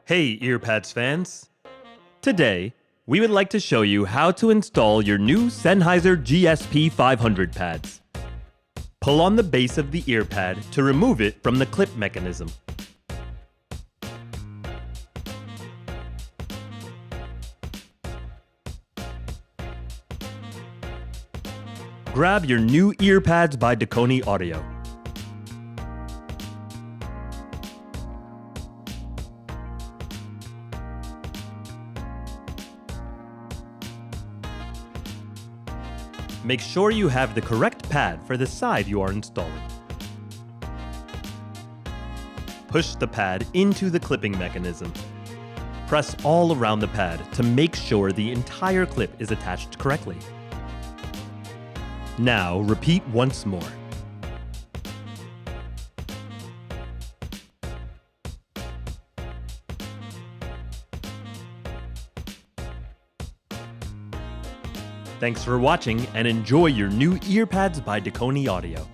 Hey Earpadz fans! Today, we would like to show you how to install your new Sennheiser GSP 500 pads. Pull on the base of the ear pad to remove it from the clip mechanism. Grab your new Earpadz by Dekoni audio. Make sure you have the correct pad for the side you are installing. Push the pad into the clipping mechanism. Press all around the pad to make sure the entire clip is attached correctly. Now repeat once more. Thanks for watching and enjoy your new Earpadz by Dekoni audio.